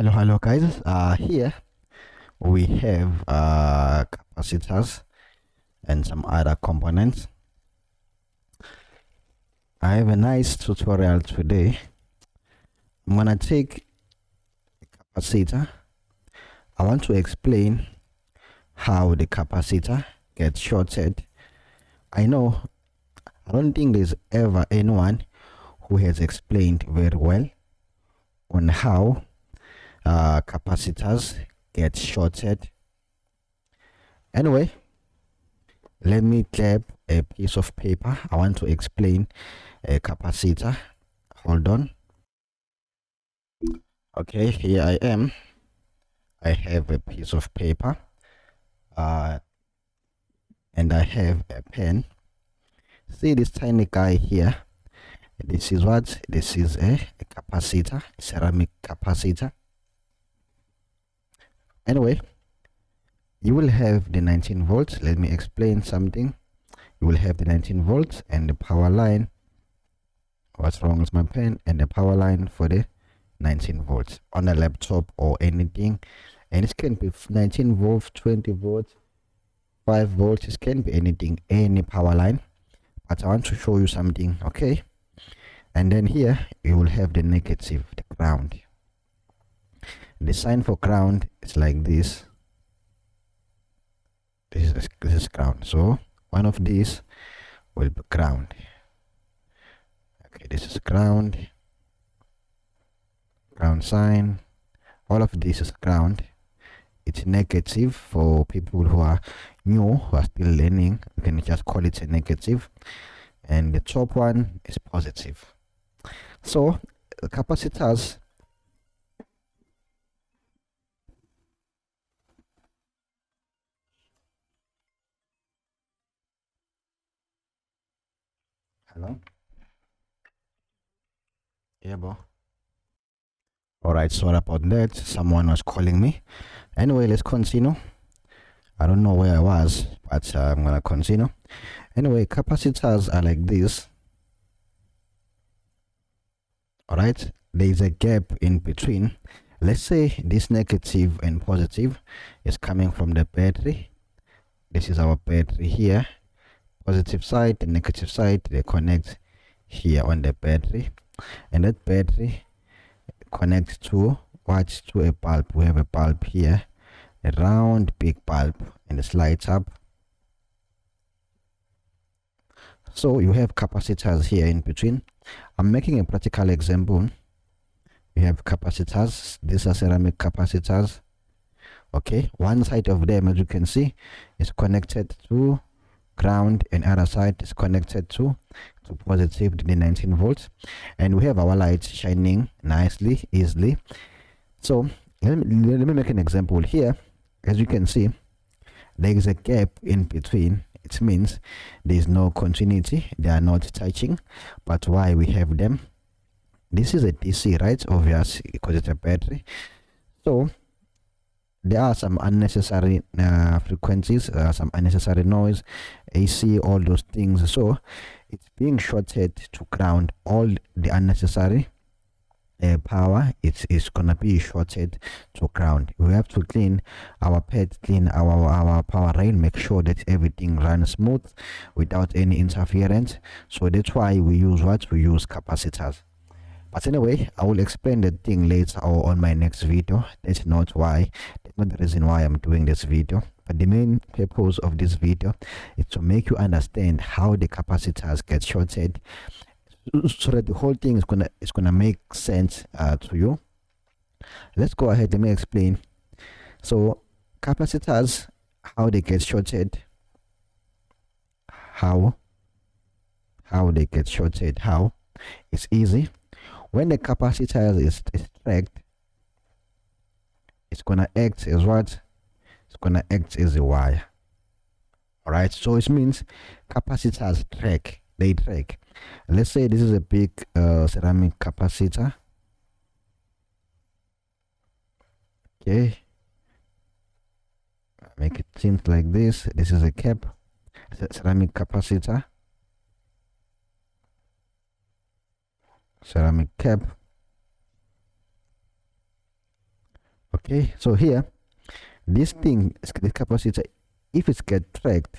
Hello guys. Here we have capacitors and some other components. I have a nice tutorial today. I'm gonna take a capacitor. I want to explain how the capacitor gets shorted. I don't think there's ever anyone who has explained very well on how capacitors get shorted. Anyway, let me grab a piece of paper. I want to explain a capacitor. Hold on. Okay, here I am. I have a piece of paper and I have a pen. See this tiny guy here? This is what? This is a capacitor, ceramic capacitor. Anyway, you will have the 19 volts. Let me explain something. You will have the 19 volts and the power line. What's wrong with my pen? And the power line for the 19 volts on a laptop or anything. And it can be 19 volts, 20 volts, 5 volts. It can be anything, any power line. But I want to show you something, okay? And then here you will have the negative, the ground. The sign for ground is like this. This is ground. So one of these will be ground. Okay, this is ground. Ground sign. All of this is ground. It's negative for people who are new, who are still learning. You can just call it a negative. And the top one is positive. So capacitors hello, yeah, bro. All right, sorry about that. Someone was calling me. Anyway, let's continue. I don't know where I was, but I'm gonna continue. Anyway, capacitors are like this. All right, there is a gap in between. Let's say this negative and positive is coming from the battery. This is our battery here. Positive side and negative side, they connect here on the battery, and that battery connects to what? To a bulb. We have a bulb here, a round big bulb, and it lights up. So you have capacitors here in between. I'm making a practical example. You have capacitors. These are ceramic capacitors. Okay, one side of them, as you can see, is connected to ground, and other side is connected to positive, the 19 volts, and we have our lights shining nicely, easily. So let me make an example here. As you can see, there is a gap in between. It means there is no continuity, they are not touching. But why we have them? This is a DC, right? Obviously, because it's a battery. So there are some unnecessary frequencies, some unnecessary noise, AC, all those things. So it's being shorted to ground. All the unnecessary power, it's gonna be shorted to ground. We have to clean our pad, clean our power rail, make sure that everything runs smooth without any interference. So that's why we use what? We use capacitors. But anyway, I will explain the thing later or on my next video. That's not the reason why I'm doing this video. But the main purpose of this video is to make you understand how the capacitors get shorted, so that the whole thing is gonna make sense to you. Let's go ahead. Let me explain. So capacitors, how they get shorted. How they get shorted? How? It's easy. When the capacitor is tracked, it's gonna act as what? It's gonna act as a wire. All right, so it means capacitors track. They track. Let's say this is a big ceramic capacitor. Okay, make it seem like this. This is a cap, ceramic capacitor. Ceramic cap. Okay, so here, this thing, the capacitor, if it's get tracked,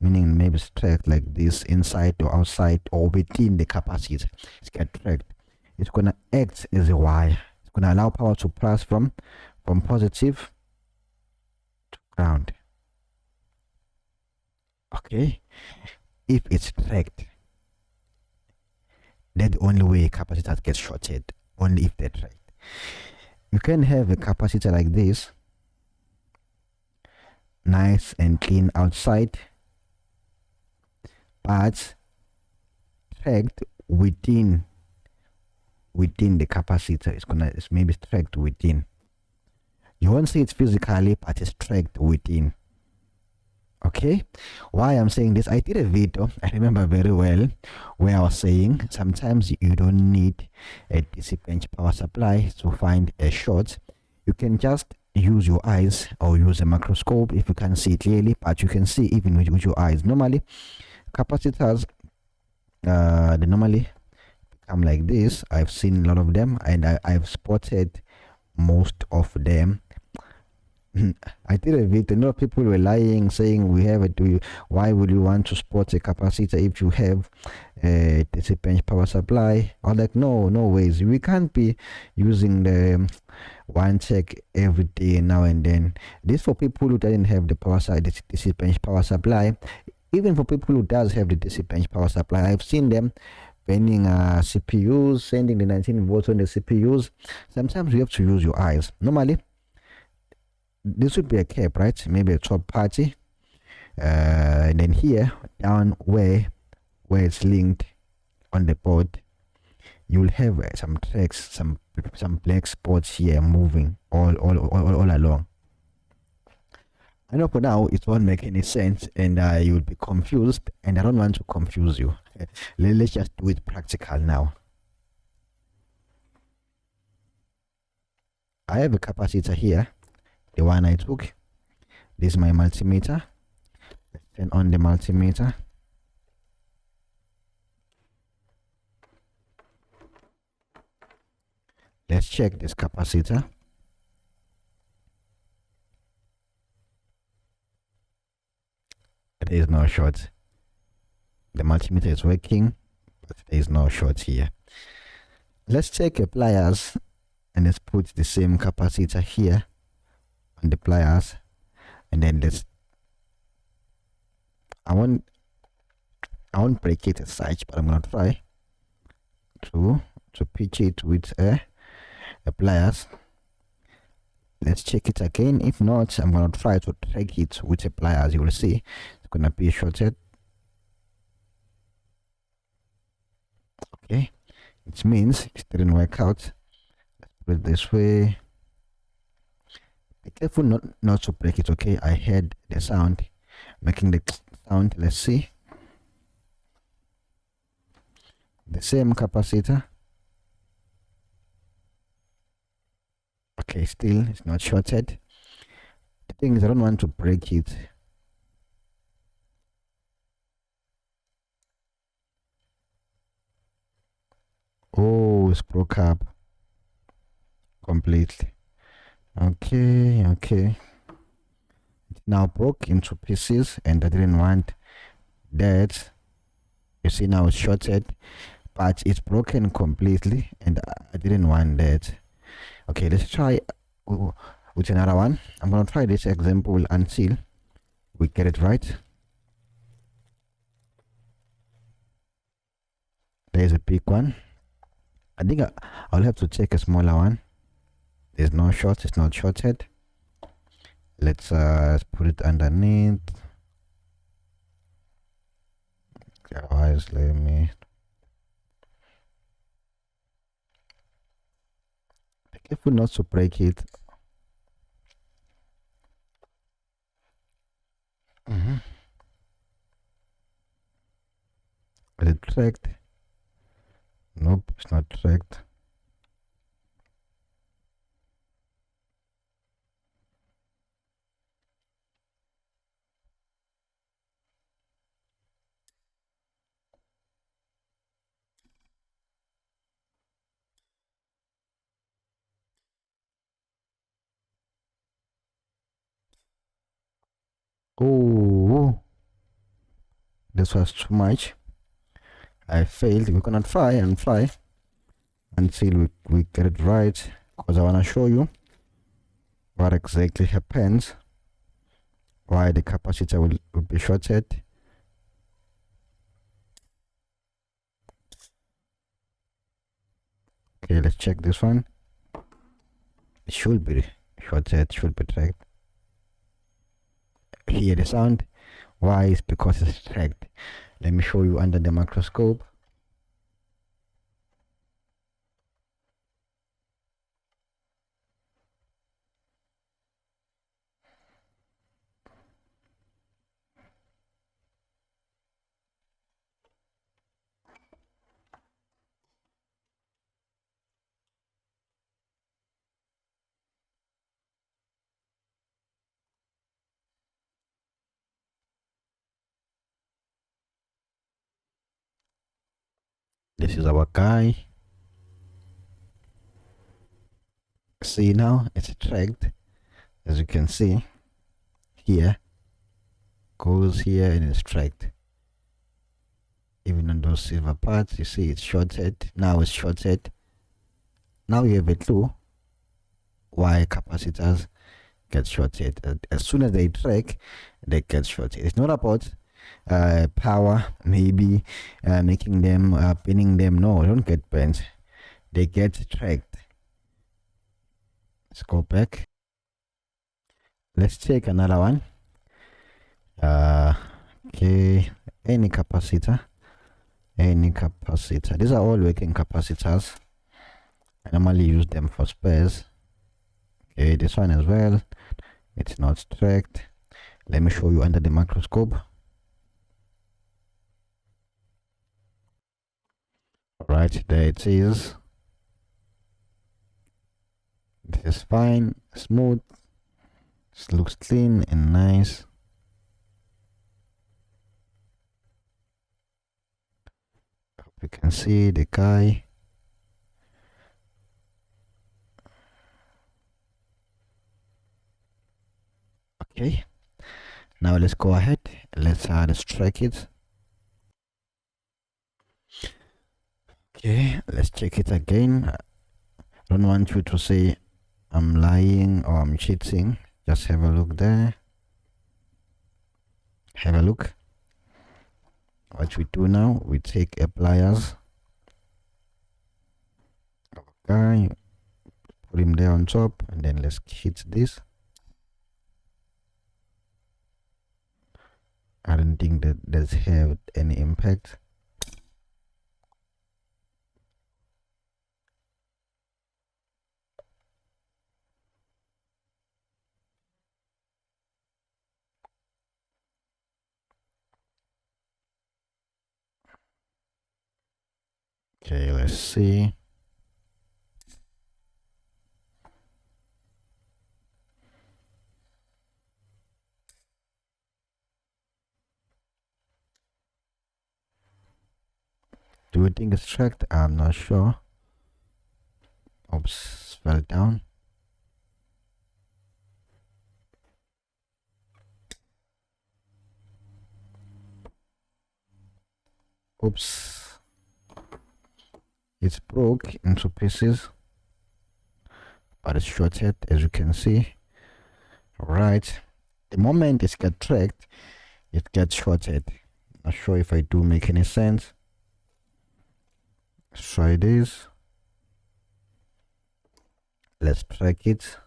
meaning maybe it's tracked like this inside or outside or within the capacitor, it's get tracked, it's gonna act as a wire. It's gonna allow power to pass from positive to ground. Okay, if it's tracked, that's the only way capacitors get shorted, only if they're tracked. You can have a capacitor like this, nice and clean outside, but tracked within the capacitor. It's maybe tracked within. You won't see it physically, but it's tracked within. Okay, why I'm saying this, I did a video, I remember very well, where I was saying sometimes you don't need a DC bench power supply to find a short. You can just use your eyes or use a microscope if you can see clearly, but you can see even with your eyes. Normally capacitors, they normally come like this. I've seen a lot of them, and I've spotted most of them. I did a video. A lot of people were lying, saying we have it. Why would you want to spot a capacitor if you have a DC bench power supply? I was like, no ways. We can't be using the one check every day now and then. This for people who doesn't have the power side, DC bench power supply. Even for people who does have the DC bench power supply, I've seen them bending CPUs, sending the 19 volts on the CPUs. Sometimes you have to use your eyes. Normally, this would be a cap, right? Maybe a top party, and then here down where it's linked on the board, you will have some tracks, some black spots here moving all along. I know for now it won't make any sense, and you will be confused, and I don't want to confuse you. Let's just do it practical now. I have a capacitor here, the one I took. This is my multimeter. Let's turn on the multimeter. Let's check this capacitor. There is no short. The multimeter is working, but there is no short here. Let's take a pliers and let's put the same capacitor here on the pliers, and then I won't break it as such, but I'm gonna try to pitch it with a pliers. Let's check it again. If not, I'm gonna try to track it with a pliers. You will see it's gonna be shorted. Okay, it means it didn't work out. Let's put it this way. Be careful not to break it. Okay, I heard the sound, making the sound. Let's see. The same capacitor. Okay, still it's not shorted. The thing is, I don't want to break it. Oh, it's broke up completely. Okay, it's now broke into pieces, and I didn't want that. You see, now it's shorted, but it's broken completely, and I didn't want that. Okay, let's try with another one. I'm gonna try this example until we get it right. There's a big one. I think I'll have to take a smaller one. There's no short, it's not shorted. Let's put it underneath. Otherwise, let me be careful not to break it. Is it tracked? Nope, it's not tracked. Oh, this was too much. I failed. We're gonna try and fly until we get it right, because I want to show you what exactly happens, why the capacitor will be shorted. Okay, let's check this one. It should be shorted, should be tracked. Hear the sound. Why? It's because it's tracked. Let me show you under the microscope. This is our guy. See, now it's tracked, as you can see here. Goes here and it's tracked. Even on those silver parts, you see it's shorted. Now it's shorted. Now you have a clue why capacitors get shorted. As soon as they track, they get shorted. It's not about power, maybe making them pinning them. No, don't get bent. They get tracked. Let's go back. Let's take another one. Okay, any capacitor. These are all working capacitors. I normally use them for spares. Okay, this one as well. It's not tracked. Let me show you under the microscope. Right, there it is. This is fine, smooth. This looks clean and nice. Hope you can see the guy. Okay, now let's go ahead. Let's track it. Okay, let's check it again. I don't want you to say I'm lying or I'm cheating. Just have a look there. Have a look. What we do now, we take a pliers. Okay, put him there on top, and then let's hit this. I don't think that that's have any impact. Okay, let's see. Do you think it's tracked? I'm not sure. Oops, fell down. Oops. It's broke into pieces, but it's shorted, as you can see. Right. The moment it gets tracked, it gets shorted. Not sure if I do make any sense. Let's try this. Let's track it.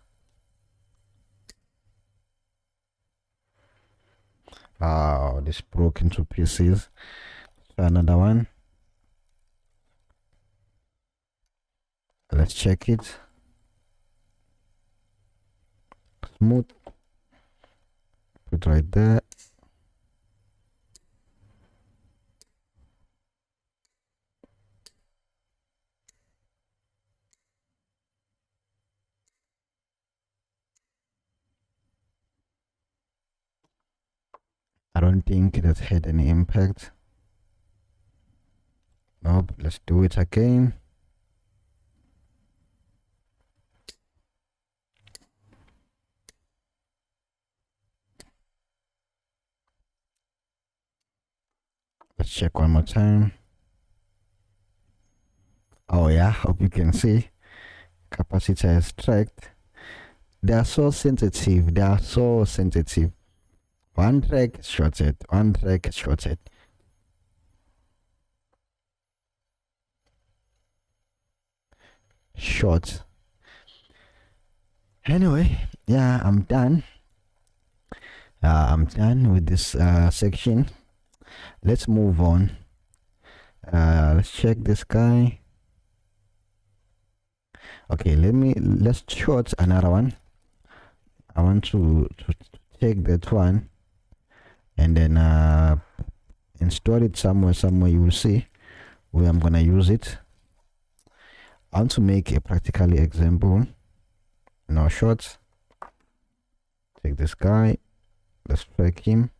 Oh, this broke into pieces. Try another one. Let's check it. Smooth. Put right there. I don't think that had any impact. Nope, let's do it again. Let's check one more time. Oh yeah, hope you can see capacitor is tracked. They are so sensitive. They are so sensitive. One track is shorted. One track is shorted. Short. Anyway, yeah, I'm done. I'm done with this section. Let's move on. Let's check this guy. Okay, let's short another one. I want to take that one and then install it somewhere. You will see where I'm gonna use it. I want to make a practical example. Now short. Take this guy. Let's track him.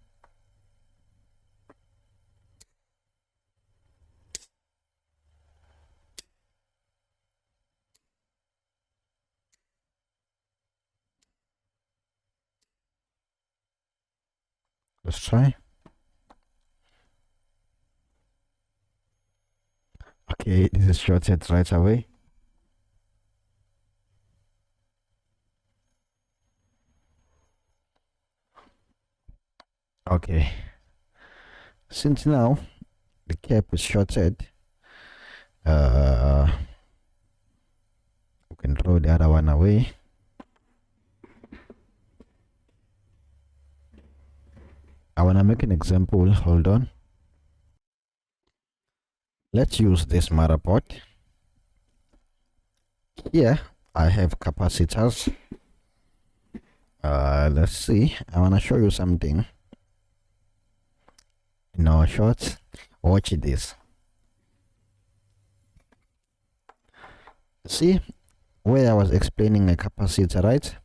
Let's try. Okay, this is shorted right away. Okay, since now the cap is shorted, we can throw the other one away. I want to make an example. Hold on. Let's use this motherboard. Here I have capacitors. Let's see. I want to show you something. In our shorts, watch this. See where I was explaining a capacitor, right?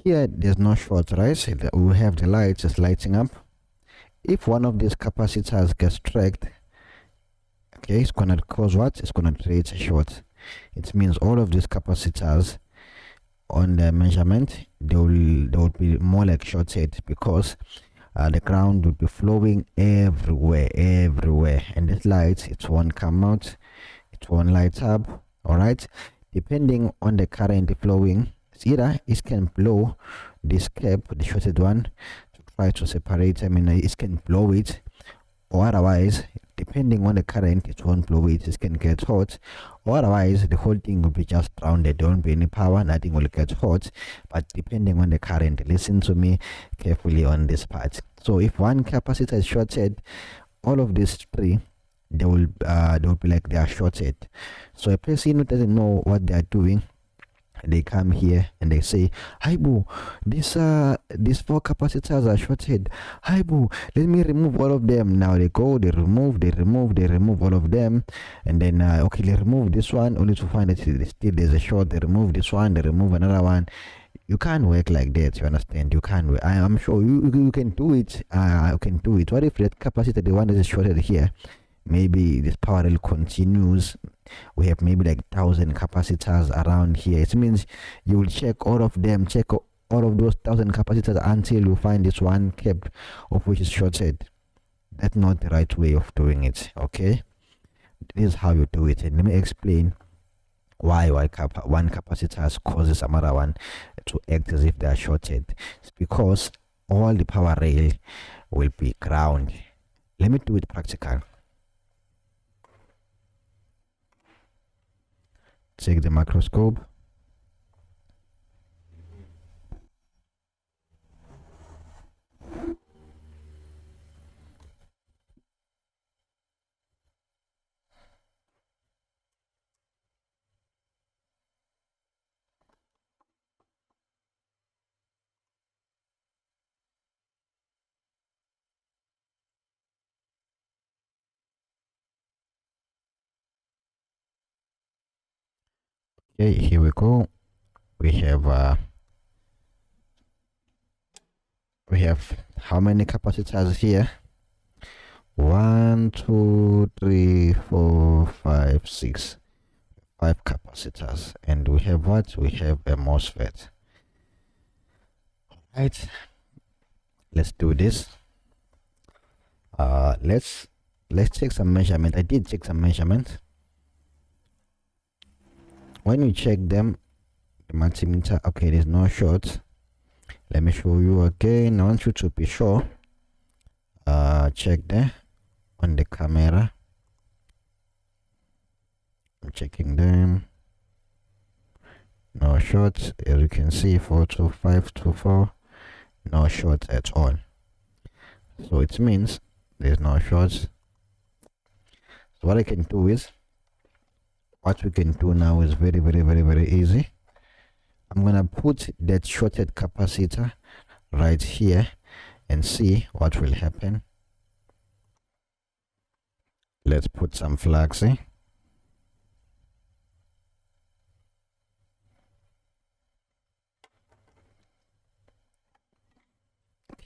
Here there's no short, right? We have the light just lighting up. If one of these capacitors gets tracked, okay, it's gonna cause what? It's gonna create a short. It means all of these capacitors on the measurement, they will be more like shorted, because the ground will be flowing everywhere, and this light, it won't come out, it won't light up. All right, depending on the current flowing, it's either it can blow this cap, the shorted one, to try to separate. I mean, it can blow it, or otherwise, depending on the current, it won't blow it. It can get hot, or otherwise the whole thing will be just grounded. There won't be any power, nothing will get hot. But depending on the current, listen to me carefully on this part. So if one capacitor is shorted, all of these three, they will be like they are shorted. So a person who doesn't know what they are doing, they come here and they say, "Hi boo, these 4 capacitors are shorted. Hi boo, let me remove all of them." Now they go, they remove all of them, and then okay, they remove this one only to find that still there's a short. They remove this one, they remove another one. You can't work like that, you understand? You can't work. I am sure you can do it. You can do it. What if that capacitor, the one that is shorted here, maybe this parallel continues? We have maybe like 1,000 capacitors around here. It means you will check all of them, check all of those 1,000 capacitors until you find this one cap of which is shorted. That's not the right way of doing it. Okay, this is how you do it, and let me explain why one capacitor causes another one to act as if they are shorted. It's because all the power rail will be ground. Let me do it practical. Take the microscope. Okay, here we go. We have how many capacitors here? 1, 2, 3, 4, 5, 6. 5 capacitors, and we have what? We have a MOSFET. All right, let's do this. Let's take some measurement. I did take some measurements. When you check them, the multimeter, okay, there's no shorts. Let me show you again. I want you to be sure. Check there on the camera. I'm checking them. No shorts, as you can see, 42524, no shorts at all. So it means there's no shorts. So what I can do is, what we can do now is very easy. I'm gonna put that shorted capacitor right here and see what will happen. Let's put some flags in.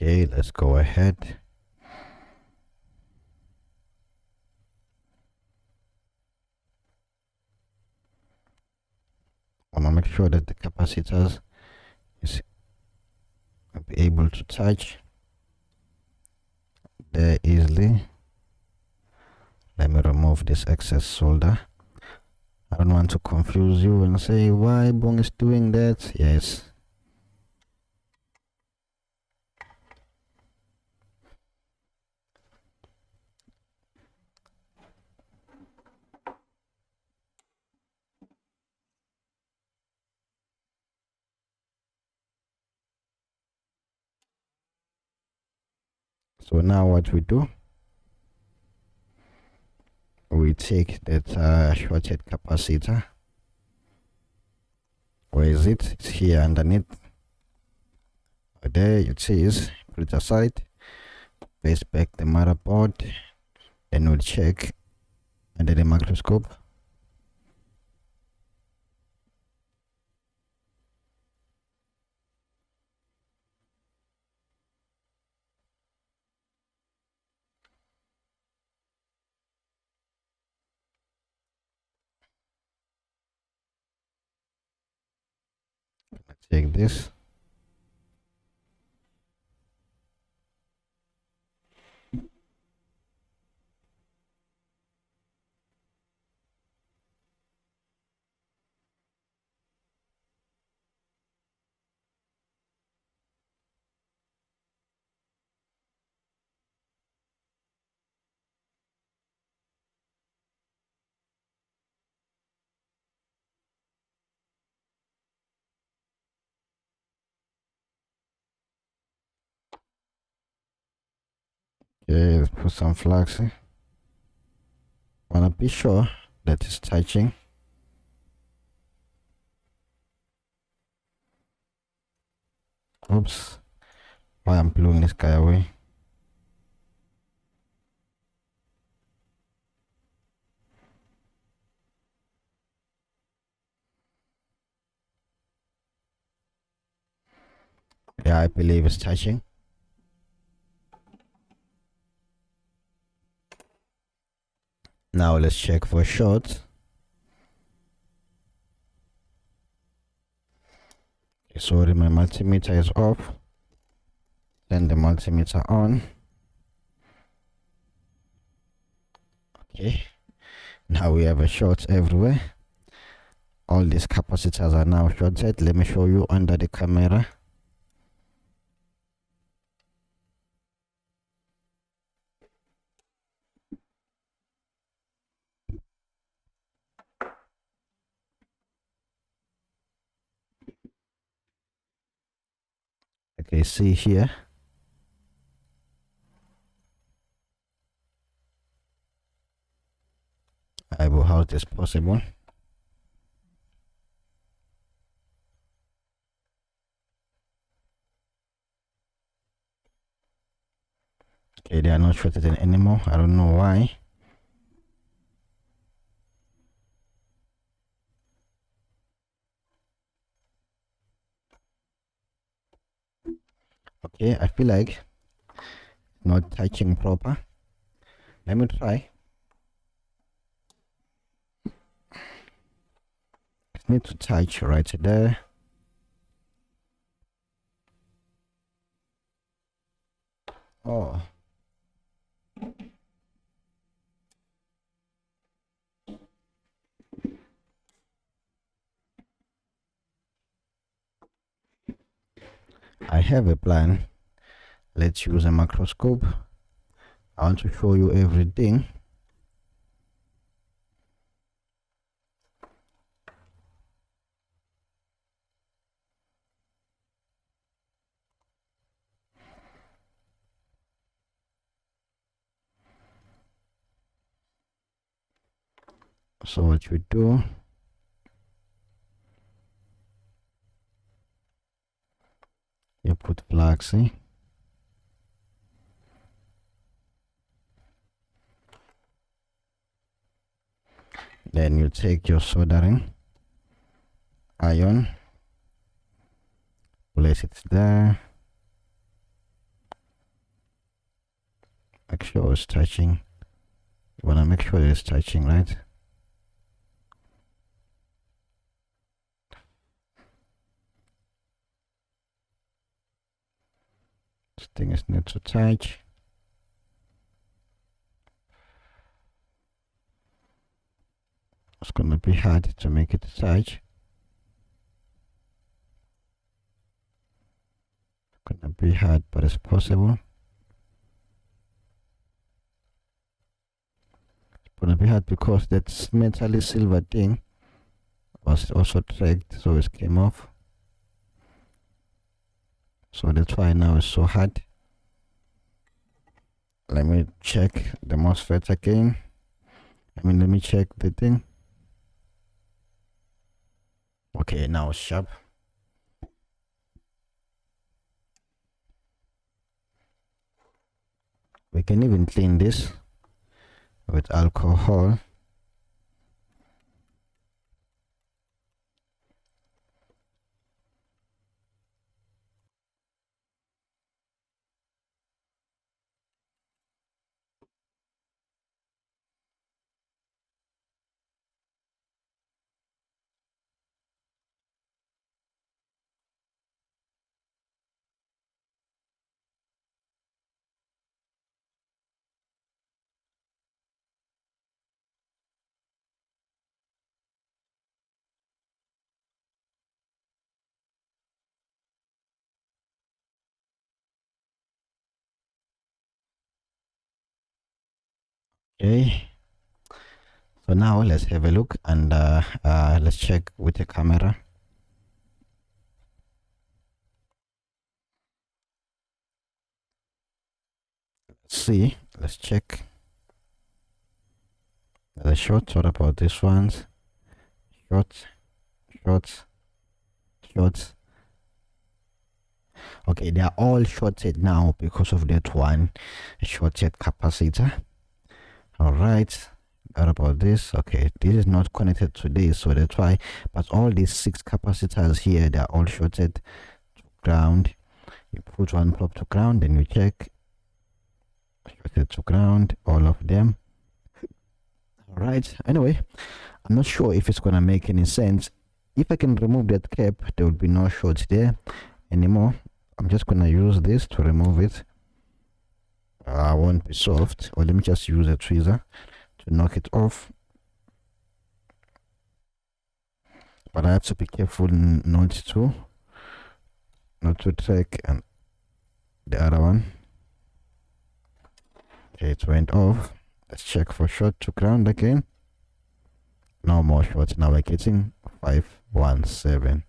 Okay, let's go ahead. I'm gonna make sure that the capacitors is be able to touch there easily. Let me remove this excess solder. I don't want to confuse you and say why Bong is doing that. Yes. So now what we do, we take that shorted capacitor. Where is it? It's here underneath. There it is. Put it aside. Place back the motherboard. Then we'll check under the microscope. Let's check this. Okay, let's put some flags in. Wanna be sure that it's touching. Oops. Why I'm blowing this guy away. Yeah, I believe it's touching. Now let's check for shorts. Okay, sorry, my multimeter is off. Turn the multimeter on. Okay, now we have a short everywhere. All these capacitors are now shorted. Let me show you under the camera. Okay, see here. How it is possible. Okay, they are not shorted anymore. I don't know why. Okay, I feel like not touching proper. Let me try. I need to touch right there. Oh, I have a plan. Let's use a microscope. I want to show you everything. So what you do, you put flux in. Then you take your soldering iron, place it there, make sure it's touching. You want to make sure it's touching, right? This thing is not to touch. It's gonna be hard to make it touch. It's gonna be hard, but it's possible. It's gonna be hard because that metallic silver thing was also tracked, so it came off. So that's why now it's so hard. Let me check the MOSFET again. Let me check the thing. Okay, now it's sharp. We can even clean this with alcohol. Okay, so now let's have a look and let's check with the camera. See, let's check the shorts. What about this ones? Shorts. Okay, they are all shorted now because of that one shorted capacitor. All right, what about this? Okay, this is not connected to this, so that's why. But all these 6 capacitors here, they are all shorted to ground. You put one probe to ground, then you check. Shorted to ground, all of them. All right, anyway, I'm not sure if it's gonna make any sense. If I can remove that cap, there will be no shorts there anymore. I'm just gonna use this to remove it. I won't be soft, or let me just use a tweezer to knock it off. But I have to be careful not to take and the other one. Okay, it went off. Let's check for short to ground again. No more shorts. Now we're getting 517.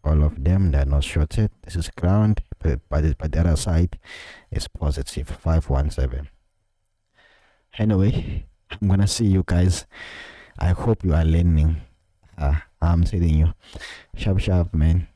All of them, they're not shorted. This is ground, but by the other side is positive 517. Anyway, I'm gonna see you guys. I hope you are learning. I'm telling you, sharp man.